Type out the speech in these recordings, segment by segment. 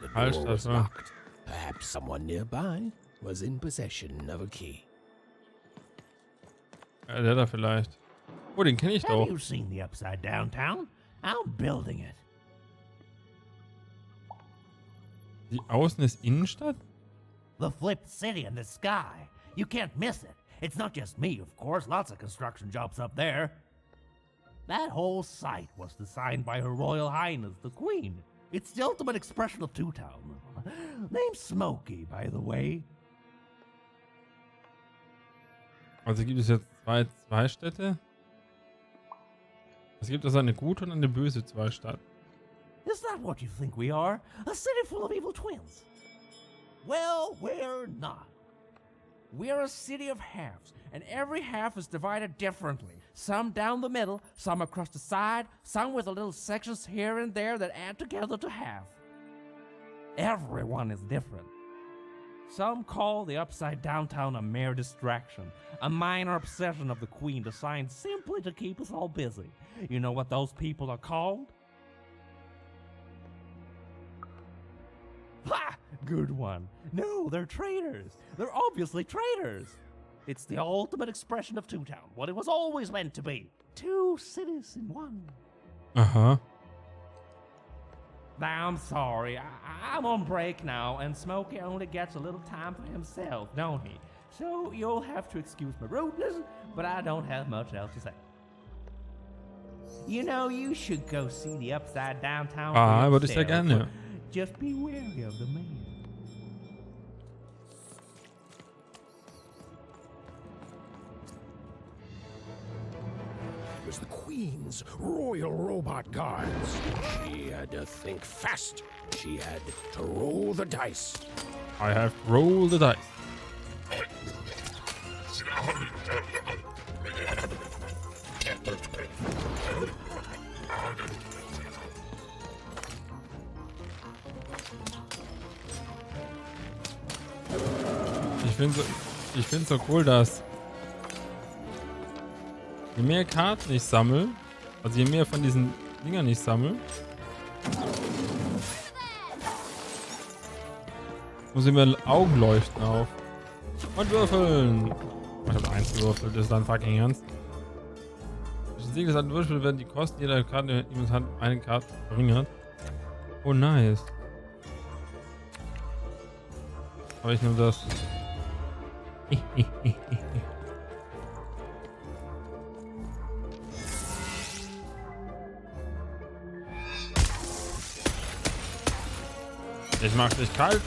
The door Falsch, was das war. locked. Perhaps someone nearby was in possession of a key. Ja, der da vielleicht. Oh, den kenne ich Have doch. you seen the Upside Downtown? I'm building it. Die außen ist Innenstadt? The flipped city in the sky. You can't miss it. It's not just me, of course. Lots of construction jobs up there. That whole site was designed by Her Royal Highness, the Queen. It's the ultimate expression of Two-Town. Name's Smokey, by the way. Also gibt es jetzt zwei Städte? Es gibt also eine gute und eine böse Zweistadt. Is that what you think we are? A city full of evil twins? Well, we're not. We're a city of halves, and every half is divided differently. Some down the middle, some across the side, some with a little sections here and there that add together to half. Everyone is different. Some call the Upside Downtown a mere distraction, a minor obsession of the Queen designed simply to keep us all busy. You know what those people are called? Ha! Good one. No, they're traitors. They're obviously traitors. It's the ultimate expression of Two-Town, what it was always meant to be. Two cities in one. Aha. I'm sorry, I'm on break now, and Smokey only gets a little time for himself, don't he? So you'll have to excuse my rudeness, but I don't have much else to say. You know, you should go see the Upside Downtown. Ah, würde ich sehr gerne. Just be wary of the man. It was the Queen's royal robot guards. She had to think fast. She had to roll the dice. I have rolled the dice. Ich finde so cool, dass je mehr Karten ich sammle, also je mehr von diesen Dingern ich sammle, muss ich mir Augen leuchten auf. Und würfeln. Ich habe eins gewürfelt, das ist dann fucking ernst. Durch den Sieg des Würfel werden die Kosten jeder Karte in Hand eine Karte verringert. Oh nice. Aber ich nehme das. Ich mach dich kalt.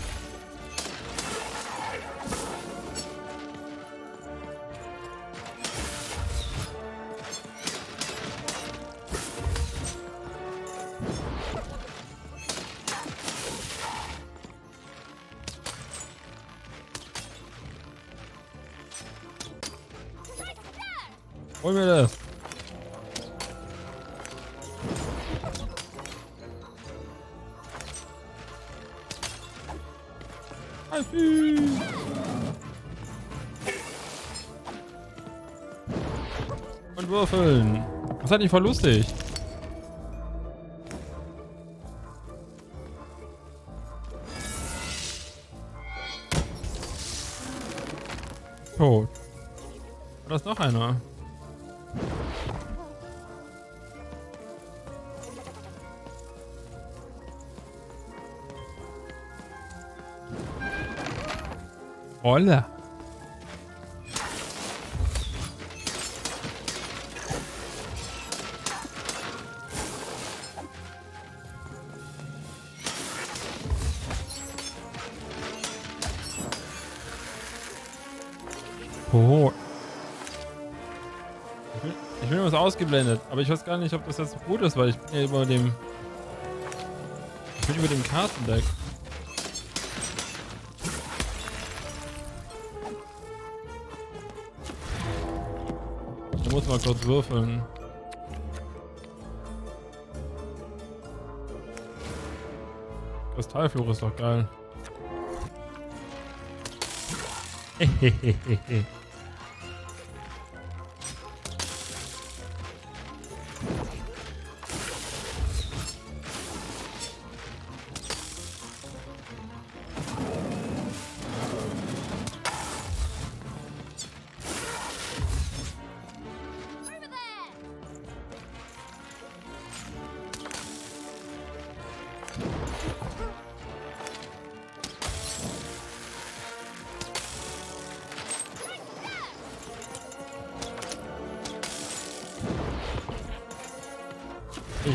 Hol mir das. Und würfeln. Das hat nicht voll lustig. Tot. Da ist noch einer. Holla. Oh. Ich bin was ausgeblendet, aber ich weiß gar nicht, ob das jetzt so gut ist, weil ich bin ja über dem Kartendeck. Ich muss mal kurz würfeln. Kristallfluch ist doch geil.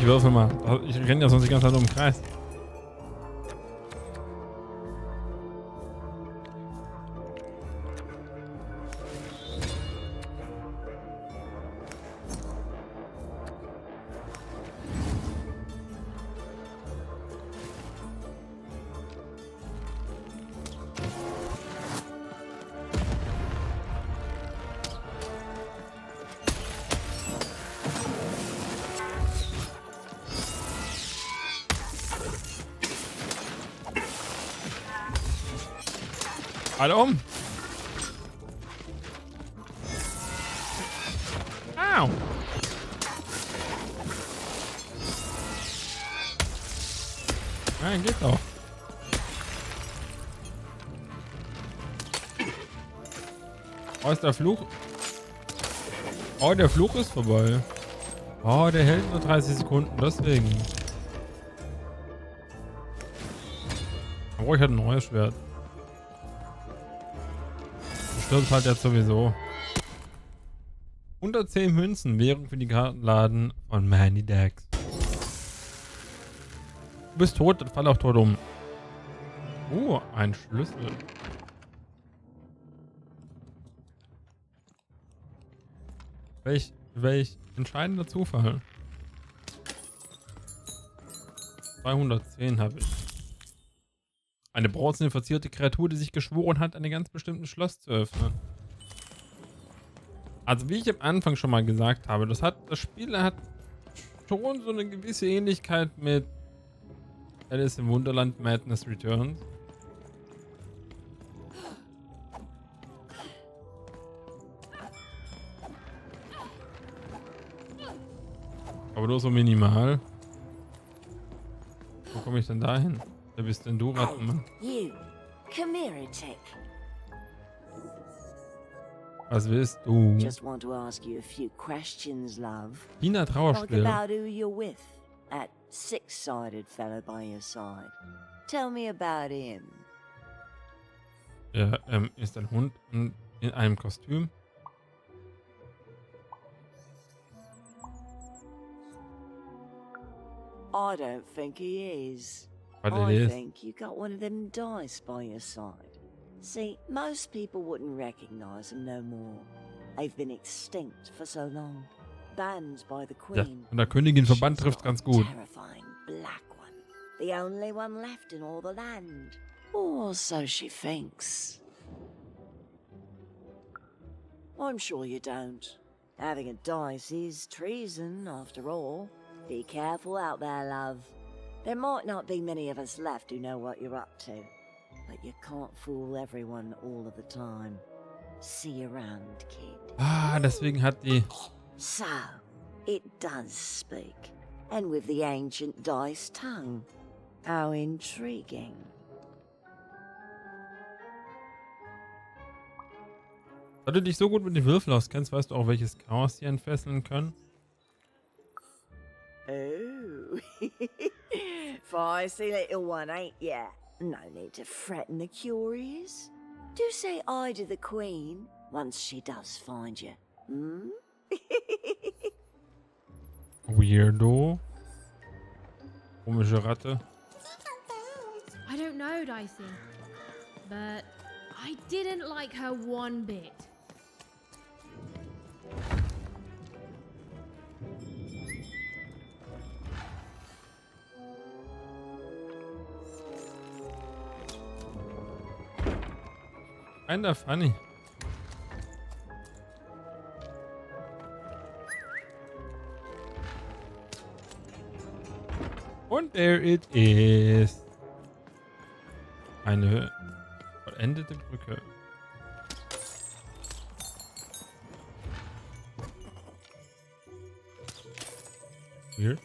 Ich würfel mal. Ich renne ja sonst die ganze Zeit um den Kreis. Alle um. Au. Nein, geht doch. Oh, ist der Fluch? Oh, der Fluch ist vorbei. Oh, der hält nur 30 Sekunden, deswegen. Aber ich hatte ein neues Schwert. Das halt jetzt sowieso. 110 Münzen, Währung für die Kartenladen von Manny Dax. Du bist tot, dann fall auch tot um. Ein Schlüssel. Welch entscheidender Zufall. 210 habe ich. Eine bronzene verzierte Kreatur, die sich geschworen hat, ein ganz bestimmtes Schloss zu öffnen. Also wie ich am Anfang schon mal gesagt habe, das Spiel hat schon so eine gewisse Ähnlichkeit mit Alice im Wunderland Madness Returns. Aber nur so minimal. Wo komme ich denn da hin? Wer bist denn du, Rattenmann? You, come here a tick. Was willst du? Just want to ask you a few questions, love. China Like Trauerspiel. about who you're with. That six-sided fellow by your side. Tell me about him. Er ist ein Hund in einem Kostüm. I don't think he is. But I it is. think you got one of them dice by your side. See, most people wouldn't recognize them no more. They've been extinct for so long. Banned by the Ja, Queen. von der Königin verbannt She's trifft got ganz a gut. terrifying black one. The only one left in all the land. Or so she thinks. I'm sure you don't. Having a dice is treason, after all. Be careful out there, love. There might not be many of us left who know what you're up to. But you can't fool everyone all of the time. See you around, kid. Deswegen hat die... So, it does speak. And with the ancient dice tongue. How intriguing. Da du dich so gut mit den Würfeln auskennst, weißt du auch, welches Chaos sie entfesseln können? Oh. Feisty little one, ain't ya? No need to threaten the curious. Do say I to the Queen once she does find you. Hmm? Weirdo. Komische Ratte. I don't know, Dicey, but I didn't like her one bit. Kinda funny. Und there it is. Eine vollendete Brücke. Weird.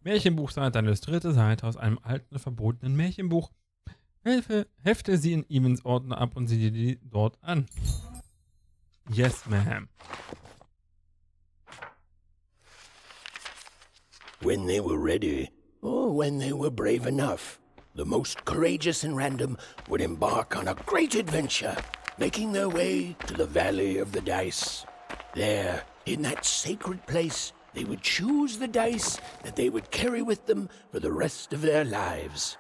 Märchenbuchseite, eine dritte Seite aus einem alten, verbotenen Märchenbuch. Hefte sie in Evans Ordner ab und sieh die dort an. Yes, ma'am. When they were ready, or when they were brave enough, the most courageous and random would embark on a great adventure, making their way to the Valley of the Dice. There, in that sacred place, they would choose the dice that they would carry with them for the rest of their lives.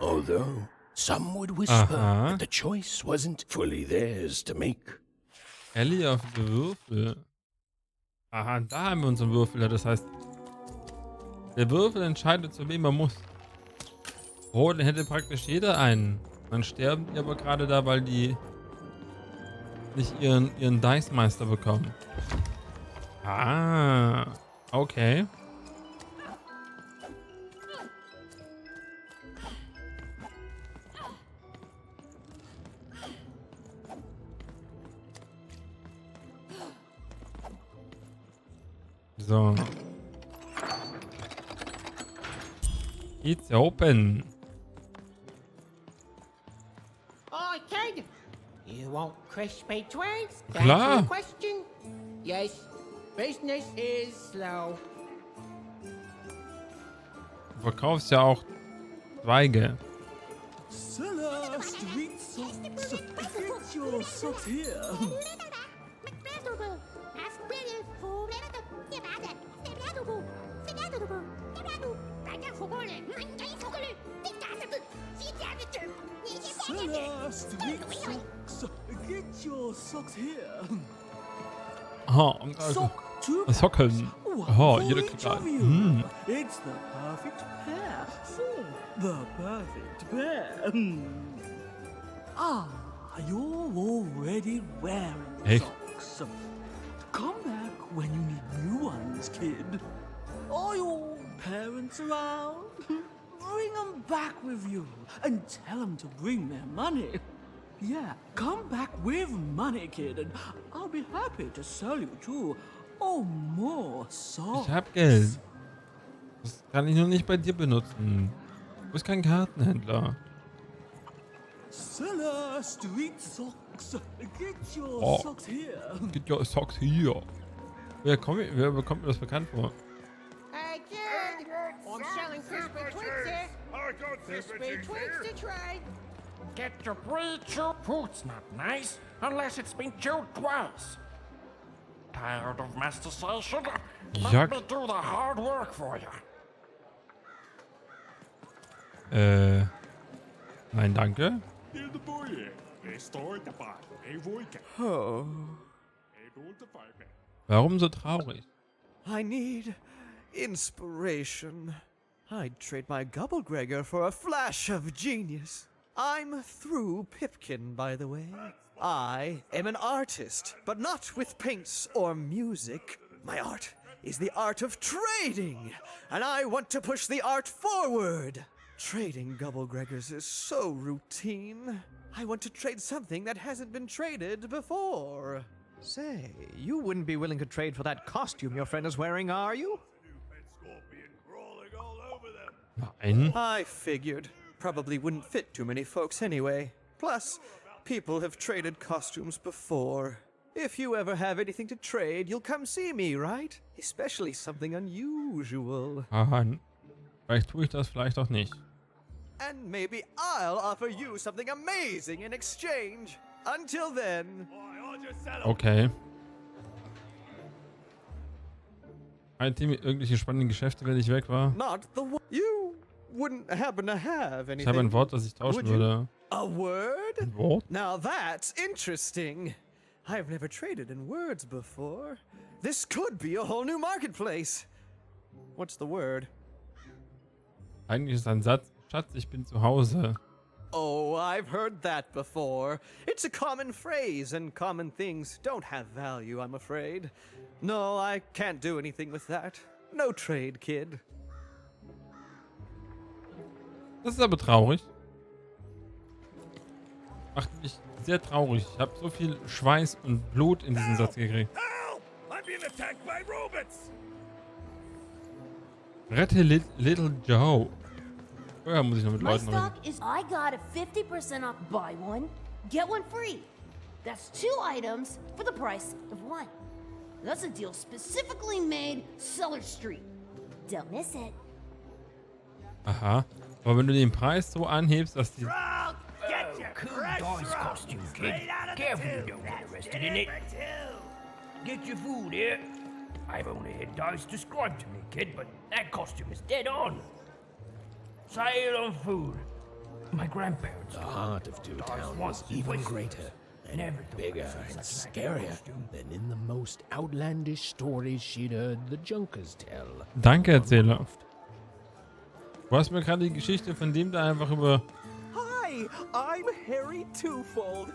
Although some would whisper that the choice wasn't fully theirs to make. Ellie auf die Würfel. Aha, da haben wir unseren Würfel. Das heißt, der Würfel entscheidet, zu wem er muss. Oh, dann hätte praktisch jeder einen. Dann sterben die aber gerade da, weil die nicht ihren Dice-Meister bekommen. Ah, okay. So. It's open. Oh, kid. You want crispy twigs? Klar. That's your question? Yes. Business is slow. Du verkaufst ja auch Zweige. Seller, street socks. Get your socks here. Seller, street socks. Get your socks here. Aha, Sock to Sockeln. Oh, jeder kriegt einen. It's the perfect pair for the perfect pair. Ah, you're already wearing Hey. socks. Come back when you need new ones, kid. Are your parents around? Bring them back with you and tell them to bring their money. Yeah, come back with money, kid, and I'll be happy to sell you too. Oh, more socks. Ich hab Geld. Das kann ich nur nicht bei dir benutzen. Du bist kein Kartenhändler. Seller, street socks. Get your socks here. Get your socks here. Wer bekommt mir das bekannt vor? Hey, kid. I'm selling crispy twigs here. Crispy twigs to try. Get your breed chewed. Food's not nice unless it's been chewed twice. Tired of mastication? Ja. Let me do the hard work for you. Nein, danke. Oh, Warum so traurig? I need inspiration. I'd trade my Gubblegregor for a flash of genius. I'm through Pipkin, by the way. I am an artist, but not with paints or music. My art is the art of trading, and I want to push the art forward. Trading Gubblegregors is so routine. I want to trade something that hasn't been traded before. Say, you wouldn't be willing to trade for that costume your friend is wearing, are you? Nein. I figured. Probably wouldn't fit too many folks anyway. Plus, people have traded costumes before. If you ever have anything to trade, you'll come see me, right? Especially something unusual. Aha. Vielleicht tue ich das, vielleicht auch nicht. And maybe I'll offer you something amazing in exchange. Until then. Okay. Irgendwelche spannenden Geschäfte, wenn ich weg war. Not the one. You wouldn't happen to have anything. Ich habe ein Wort, das ich tauschen Would you? würde. A word? Ein Wort? Now that's interesting. I've never traded in words before. This could be a whole new marketplace. What's the word? Eigentlich ist ein Satz. Schatz, ich bin zu Hause. Oh, I've heard that before. It's a common phrase, and common things don't have value, I'm afraid. No, I can't do anything with that. No trade, kid. Das ist aber traurig. Macht mich sehr traurig. Ich habe so viel Schweiß und Blut in diesen Satz gekriegt. Rette Little Joe. Vorher muss ich noch mit My Leuten reden. stock is I got a 50% off buy one, get one free. That's 2 items for the price of 1. That's a deal specifically made Cellar Street. Don't miss it. Aha. Aber wenn du den Preis so anhebst, dass die... Cool dice costume, kid. Careful you don't get arrested in it. Get your food here. I've only had dice described to me, kid, but that costume is dead on. Sail on food. My grandparents. The heart of Two Towns was even greater and bigger and scarier than in the most outlandish stories she'd heard the Junkers tell. Danke, Erzähler. Du hast mir gerade die Geschichte von dem da einfach über... Hi, I'm Harry Twofold.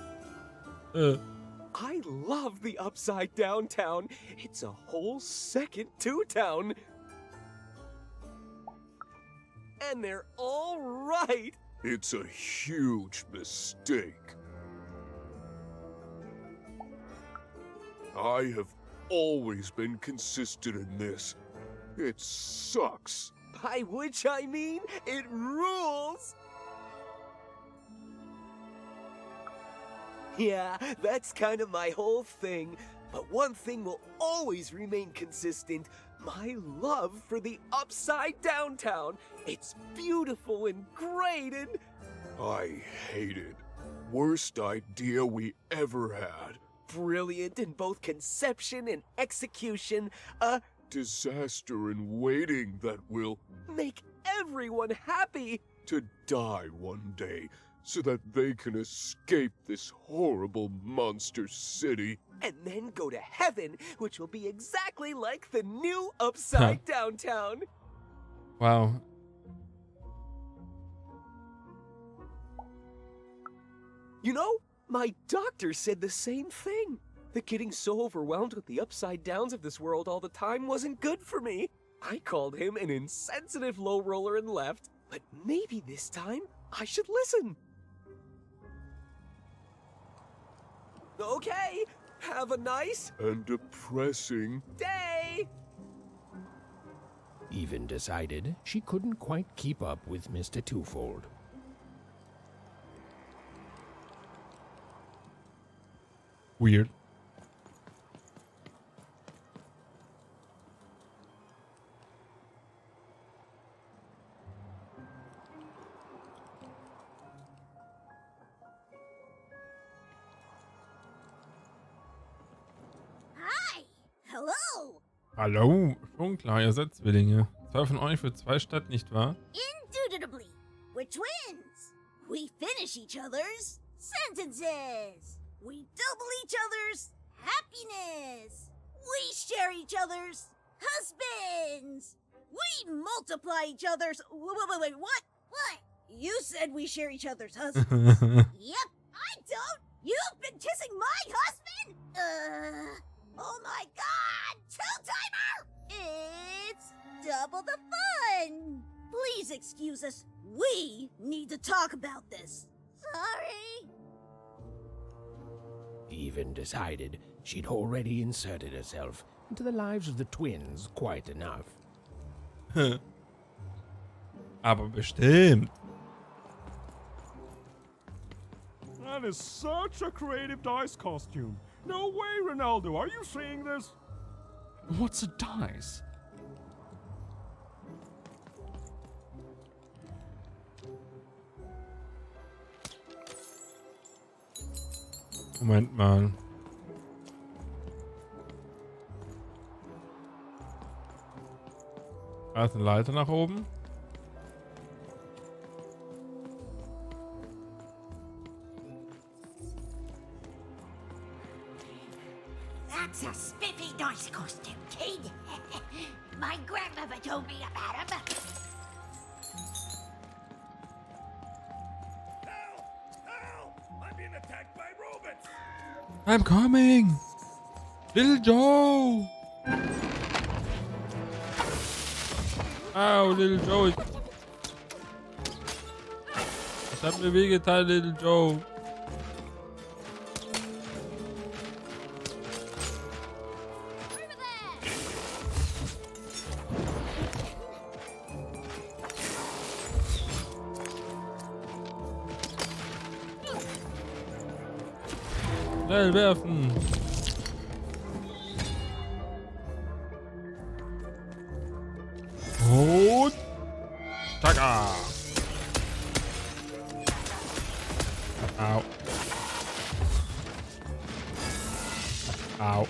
I love the Upside Down Town. It's a whole second Two Town. And they're all right. It's a huge mistake. I have always been consistent in this. It sucks. By which I mean, it rules. Yeah, that's kind of my whole thing. But one thing will always remain consistent. My love for the Upside Down Town. It's beautiful and great and... I hate it. Worst idea we ever had. Brilliant in both conception and execution. A disaster in waiting that will make everyone happy. To die one day so that they can escape this horrible monster city. And then go to heaven, which will be exactly like the new Upside Down Town. Wow. You know, my doctor said the same thing. That getting so overwhelmed with the upside downs of this world all the time wasn't good for me. I called him an insensitive low roller and left, but maybe this time I should listen. Okay, have a nice and depressing day. Even decided she couldn't quite keep up with Mr. Twofold. Weird. Hi! Hello! Hallo, schon klar, ihr seid Zwillinge. Zwei von euch für zwei Stadt, nicht wahr? Indubitably, we're twins. We finish each other's sentences. We double each other's happiness. We share each other's husbands. We multiply each other's... Wait, what? What? You said we share each other's husbands. Yep, I don't. You've been kissing my husband? Oh my god, two-timer! It's double the fun. Please excuse us. We need to talk about this. Sorry. Even decided she'd already inserted herself into the lives of the twins quite enough. Aber bestimmt. That is such a creative dice costume. No way, Ronaldo. Are you seeing this? What's a dice? Moment mal. Da ist eine Leiter nach oben. That's a spiffy dice costume, kid. My grandmother told me about him. I'm being attacked by robots! I'm coming! Little Joe! Au, Little Joe. Ich hab mir wehgetan, Little Joe. Schnell werfen! Und... Taka! Au. Au.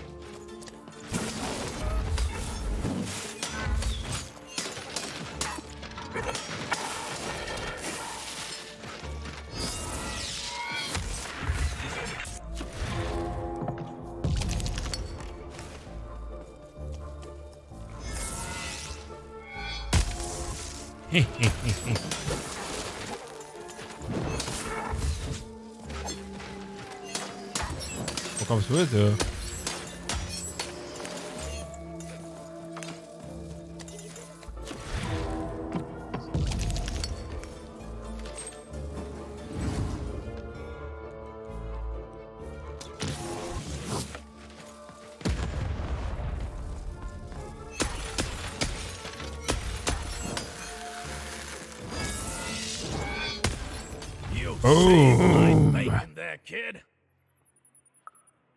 Wo kommst du jetzt her? Save my bacon there, kid.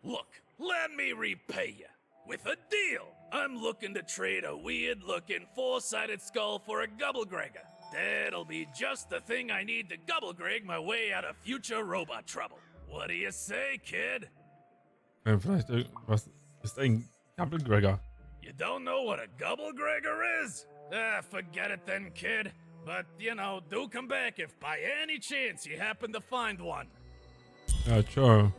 Look, let me repay you with a deal. I'm looking to trade a weird-looking four-sided skull for a Gubblegregger. That'll be just the thing I need to Gubblegreg my way out of future robot trouble. What do you say, kid? Vielleicht irgendwas ist ein Gubblegregger. You don't know what a Gubblegregger is? Forget it then, kid. But, you know, do come back if by any chance you happen to find one. Ja, ciao. You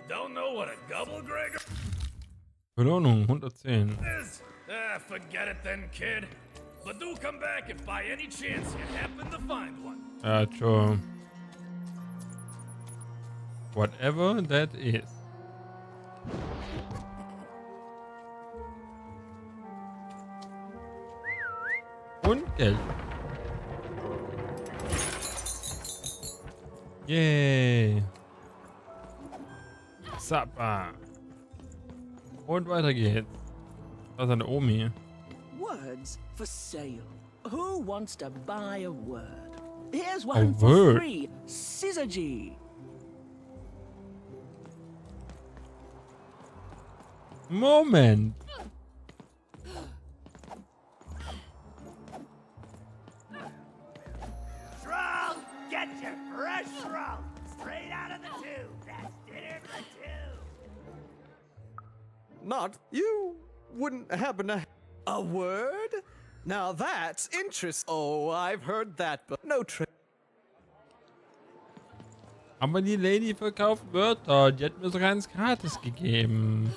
don't know what a Gubblegregger Belohnung, 110. is? Forget it then, kid. But do come back if by any chance you happen to find one. Ja, ciao. Whatever that is. Und Geld. Yay. Zappa. Und weiter geht's. Das ist eine Omi. Words for sale. Who wants to buy a word? Here's A one for word? free. Syzygy. Moment. Shrug, get your fresh shrug straight out of the tube. That's dinner for two. Not you wouldn't happen to a word? Now that's interesting. Oh, I've heard that, but no trick. Aber die Lady verkauft Wörter. Die hat mir sogar eins gratis gegeben.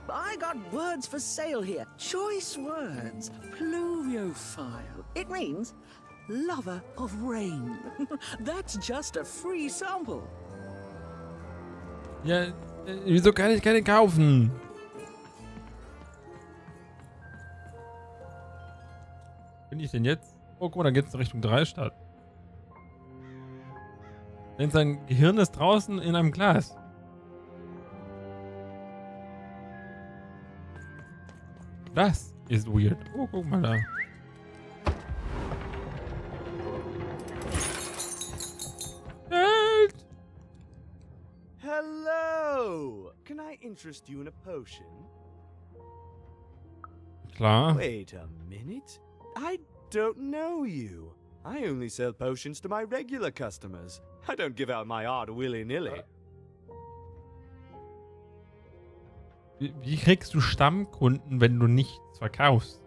I got words for sale here. Choice words. Pluviophile. It means lover of rain. That's just a free sample. Ja, wieso kann ich keine kaufen? Bin ich denn jetzt? Oh, guck mal, da geht's in Richtung 3 Stadt. Denn sein Gehirn ist draußen in einem Glas. Das ist weird. Oh, guck mal da. Geld! Hello! Can I interest you in a potion? Klar. Wait a minute. I don't know you. I only sell potions to my regular customers. I don't give out my art willy-nilly. Wie kriegst du Stammkunden, wenn du nichts verkaufst?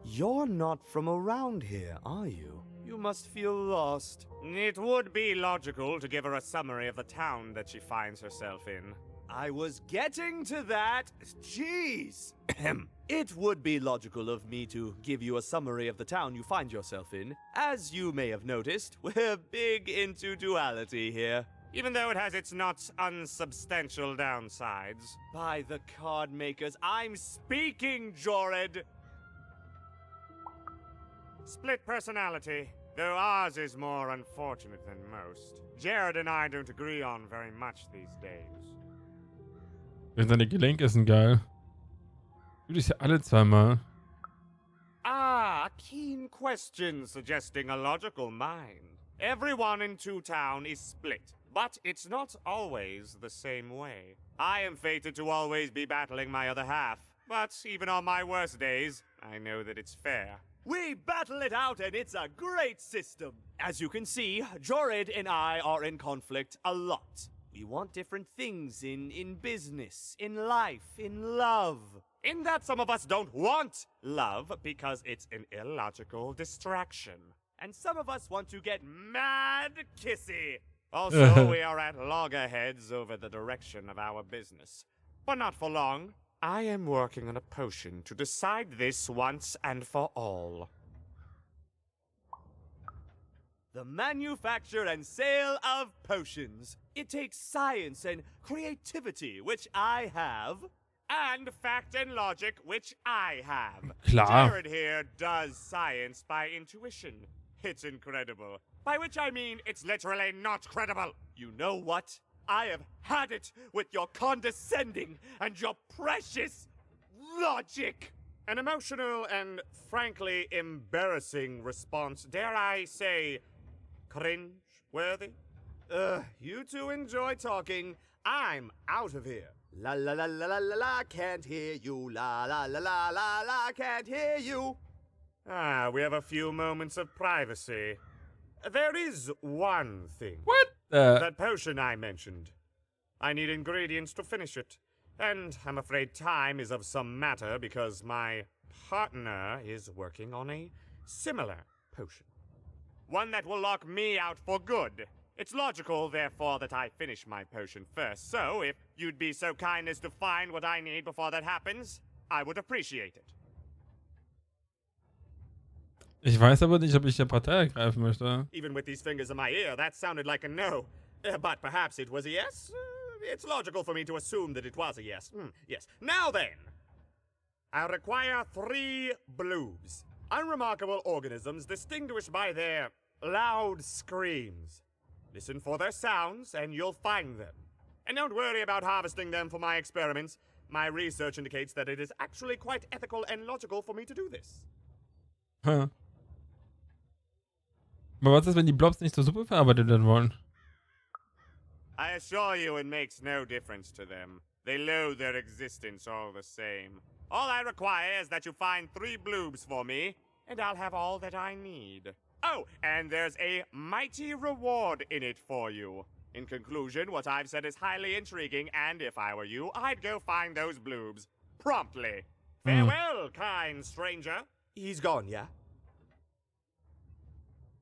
You're not from around here, are you? You must feel lost. It would be logical to give her a summary of the town that she finds herself in. I was getting to that. Jeez. It would be logical of me to give you a summary of the town you find yourself in. As you may have noticed, we're big into duality here. Even though it has its not unsubstantial downsides. By the card makers, I'm speaking, Jorid! Split personality, though ours is more unfortunate than most. Jared and I don't agree on very much these days. Seine Gelenke sind geil. Du bist ja alle zweimal. Ah, keen question suggesting a logical mind. Everyone in Two Town is split, but it's not always the same way. I am fated to always be battling my other half, but even on my worst days, I know that it's fair. We battle it out and it's a great system. As you can see, Jorid and I are in conflict a lot. We want different things in business, in life, in love. In that some of us don't want love because it's an illogical distraction. And some of us want to get Mad kissy. Also, we are at loggerheads over the direction of our business. But not for long. I am working on a potion to decide this once and for all. the manufacture and sale of potions. It takes science and creativity, which I have. And fact and logic, which I have. Klar. Jared here does science by intuition. It's incredible. By which I mean, it's literally not credible. You know what? I have had it with your condescending and your precious logic. An emotional and frankly embarrassing response, dare I say, cringe-worthy? You two enjoy talking. I'm out of here. La la la la la la la, can't hear you. La la la la la la, can't hear you. Ah, we have a few moments of privacy. There is one thing. What? That potion I mentioned. I need ingredients to finish it. And I'm afraid time is of some matter because my partner is working on a similar potion. One that will lock me out for good. It's logical, therefore, that I finish my potion first. So, if you'd be so kind as to find what I need before that happens, I would appreciate it. Ich weiß aber nicht, ob ich der Partei ergreifen möchte. Even with these fingers in my ear, that sounded like a no. But perhaps it was a yes? It's logical for me to assume that it was a yes. Yes. Now then, I require 3 bloobs. Unremarkable organisms distinguished by their loud screams. Listen for their sounds, and you'll find them. And don't worry about harvesting them for my experiments. My research indicates that it is actually quite ethical and logical for me to do this. Huh. Aber was ist, wenn die Blobs nicht zur Suppe verarbeitet werden wollen? I assure you it makes no difference to them. They loathe their existence all the same. All I require is that you find 3 bloobs for me, and I'll have all that I need. Oh, and there's a mighty reward in it for you. In conclusion, what I've said is highly intriguing, and if I were you, I'd go find those bloobs. Promptly. Farewell, kind stranger. He's gone, yeah?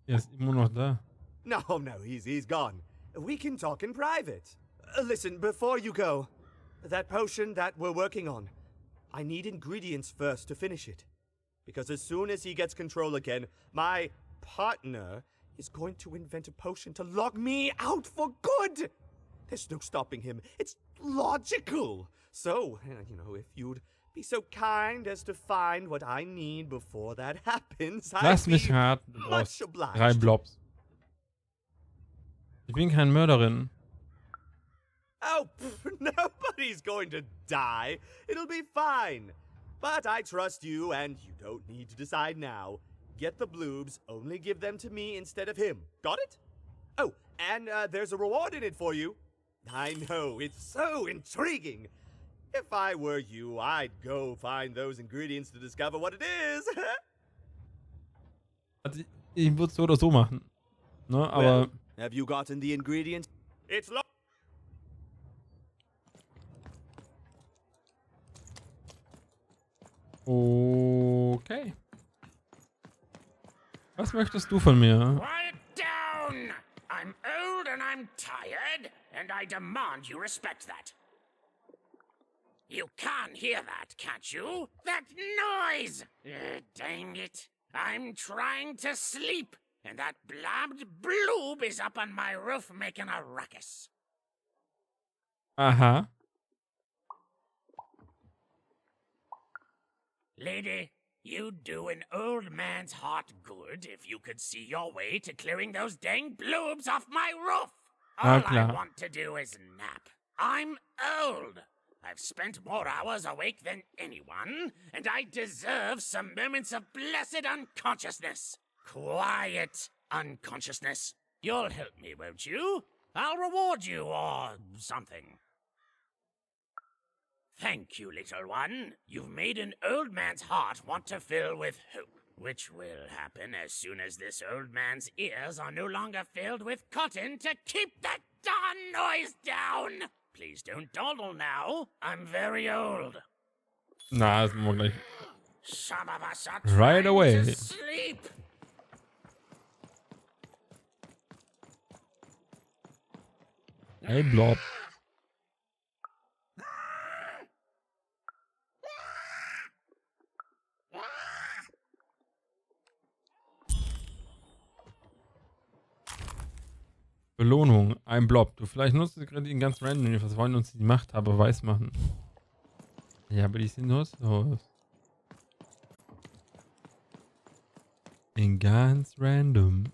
Er ist immer noch da. No, he's gone. We can talk in private. Listen, before you go, that potion that we're working on, I need ingredients first to finish it. Because as soon as he gets control again, my partner is going to invent a potion to lock me out for good. There's no stopping him. It's logical. So, if you'd be so kind as to find what I need before that happens, Lass mich raten, du brauchst 3 Blobs. Ich bin keine Mörderin. Oh, nobody's going to die. It'll be fine. But I trust you, and you don't need to decide now. Get the bloobs, only give them to me instead of him. Got it? Oh, and there's a reward in it for you. I know, it's so intriguing. If I were you, I'd go find those ingredients to discover what it is. Also ich würde es so oder so machen. Ne, aber... Well, have you gotten the ingredients? It's Okay. Was möchtest du von mir? Quiet down! I'm old and I'm tired, and I demand you respect that. You can't hear that, can't you? That noise! Dang it. I'm trying to sleep, and that blabbed bloob is up on my roof making a ruckus. Aha. Lady, you'd do an old man's heart good if you could see your way to clearing those dang bloobs off my roof. All I want to do is nap. I'm old. I've spent more hours awake than anyone, and I deserve some moments of blessed unconsciousness. Quiet unconsciousness. You'll help me, won't you? I'll reward you or something. Thank you, little one. You've made an old man's heart want to fill with hope. Which will happen as soon as this old man's ears are no longer filled with cotton to keep that darn noise down. Please don't dawdle now. I'm very old. Na, das machen wir gleich. Some of us are Right trying away. to sleep. Hey, Blob. Belohnung, ein Blob. Du vielleicht nutzt es gerade ganz random. Wir wollen uns die Macht aber weiß machen. Ja, aber die sind nutzlos. In ganz random.